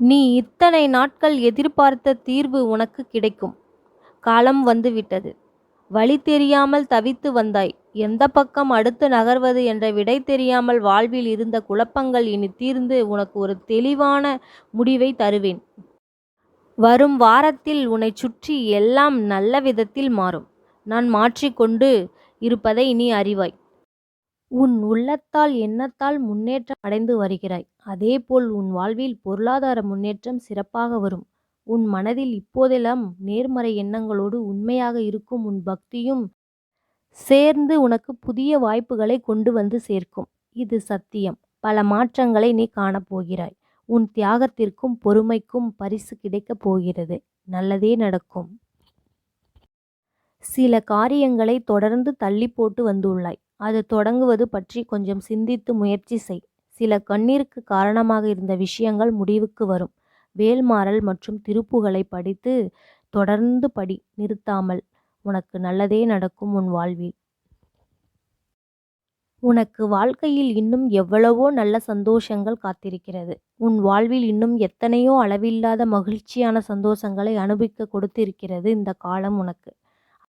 நீ இத்தனை நாட்கள் எதிர்பார்த்த தீர்வு உனக்கு கிடைக்கும் காலம் வந்துவிட்டது. வழி தெரியாமல் தவித்து வந்தாய். எந்த பக்கம் அடுத்து நகர்வது என்ற விடை தெரியாமல் வாழ்வில் இருந்த குழப்பங்கள் இனி தீர்ந்து உனக்கு ஒரு தெளிவான முடிவை தருவேன். வரும் வாரத்தில் உன்னைச் சுற்றி எல்லாம் நல்ல விதத்தில் மாறும். நான் மாற்றிக்கொண்டு இருப்பதை நீ அறிவாய். உன் உள்ளத்தால் எண்ணத்தால் முன்னேற்றம் அடைந்து வருகிறாய். அதேபோல் உன் வாழ்வில் பொருளாதார முன்னேற்றம் சிறப்பாக வரும். உன் மனதில் இப்போதெல்லாம் நேர்மறை எண்ணங்களோடு உண்மையாக இருக்கும் உன் பக்தியும் சேர்ந்து உனக்கு புதிய வாய்ப்புகளை கொண்டு வந்து சேர்க்கும். இது சத்தியம். பல மாற்றங்களை நீ காணப்போகிறாய். உன் தியாகத்திற்கும் பொறுமைக்கும் பரிசு கிடைக்கப் போகிறது. நல்லதே நடக்கும். சில காரியங்களை தொடர்ந்து தள்ளி போட்டு வந்துள்ளாய். அது தொடங்குவது பற்றி கொஞ்சம் சிந்தித்து முயற்சி செய். சில கண்ணீருக்கு காரணமாக இருந்த விஷயங்கள் முடிவுக்கு வரும். வேல்மாறல் மற்றும் திருப்புகளை படித்து தொடர்ந்து படி, நிறுத்தாமல். உனக்கு நல்லதே நடக்கும் உன் வாழ்வில். உனக்கு வாழ்க்கையில் இன்னும் எவ்வளவோ நல்ல சந்தோஷங்கள் காத்திருக்கிறது. உன் வாழ்வில் இன்னும் எத்தனையோ அளவில்லாத மகிழ்ச்சியான சந்தோஷங்களை அனுபவிக்க கொடுத்திருக்கிறது இந்த காலம் உனக்கு.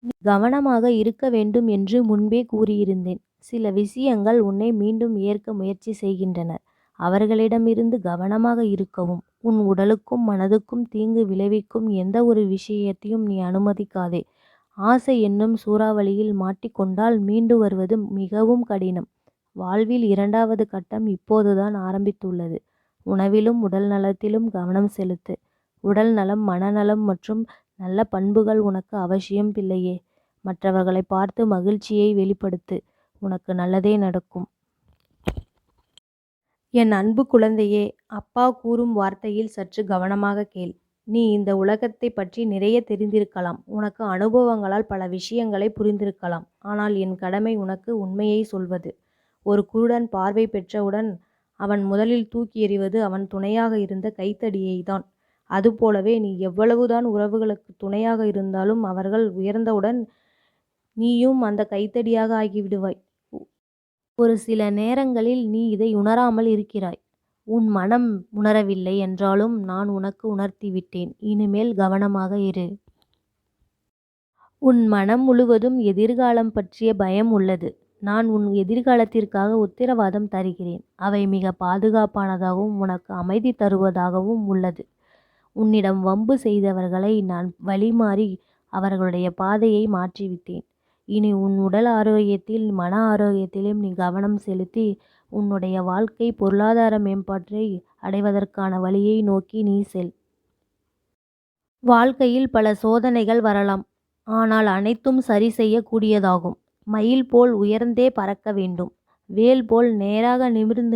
நீ கவனமாக இருக்க வேண்டும் என்று முன்பே கூறியிருந்தேன். சில விஷயங்கள் உன்னை மீண்டும் ஏற்க முயற்சி செய்கின்றனர். அவர்களிடமிருந்து கவனமாக இருக்கவும். உன் உடலுக்கும் மனதுக்கும் தீங்கு விளைவிக்கும் எந்த ஒரு விஷயத்தையும் நீ அனுமதிக்காதே. ஆசை என்னும் சூறாவளியில் மாட்டிக்கொண்டால் மீண்டு வருவது மிகவும் கடினம். வாழ்வில் இரண்டாவது கட்டம் இப்போதுதான் ஆரம்பித்துள்ளது. உணவிலும் உடல் நலத்திலும் கவனம் செலுத்து. உடல் நலம், மனநலம் மற்றும் நல்ல பண்புகள் உனக்கு அவசியம் பிள்ளையே. மற்றவர்களை பார்த்து மகிழ்ச்சியை வெளிப்படுத்து. உனக்கு நல்லதே நடக்கும். என் அன்பு குழந்தையே, அப்பா கூறும் வார்த்தையில் சற்று கவனமாக கேள். நீ இந்த உலகத்தை பற்றி நிறைய தெரிந்திருக்கலாம். உனக்கு அனுபவங்களால் பல விஷயங்களை புரிந்திருக்கலாம். ஆனால் என் கடமை உனக்கு உண்மையை சொல்வது. ஒரு குருடன் பார்வை பெற்றவுடன் அவன் முதலில் தூக்கி எறிவது அவன் துணையாக இருந்த கைத்தடியை தான். அதுபோலவே நீ எவ்வளவுதான் உறவுகளுக்கு துணையாக இருந்தாலும் அவர்கள் உயர்ந்தவுடன் நீயும் அந்த கைத்தடியாக ஆகிவிடுவாய். ஒரு சில நேரங்களில் நீ இதை உணராமல் இருக்கிறாய். உன் மனம் உணரவில்லை என்றாலும் நான் உனக்கு உணர்த்திவிட்டேன். இனிமேல் கவனமாக இரு. உன் மனம் முழுவதும் எதிர்காலம் பற்றிய பயம் உள்ளது. நான் உன் எதிர்காலத்திற்காக உத்தரவாதம் தருகிறேன். அவை மிக பாதுகாப்பானதாகவும் உனக்கு அமைதி தருவதாகவும் உள்ளது. உன்னிடம் வம்பு செய்தவர்களை நான் வழிமாறி அவர்களுடைய பாதையை மாற்றிவிட்டேன். இனி உன் உடல் ஆரோக்கியத்தில், மன ஆரோக்கியத்திலும் நீ கவனம் செலுத்தி உன்னுடைய வாழ்க்கை பொருளாதார மேம்பாட்டை அடைவதற்கான வழியை நோக்கி நீ செல். வாழ்க்கையில் பல சோதனைகள் வரலாம். ஆனால் அனைத்தும் சரி செய்யக்கூடியதாகும். மயில் போல் உயர்ந்தே பறக்க வேண்டும். வேல் போல் நேராக நிமிர்ந்து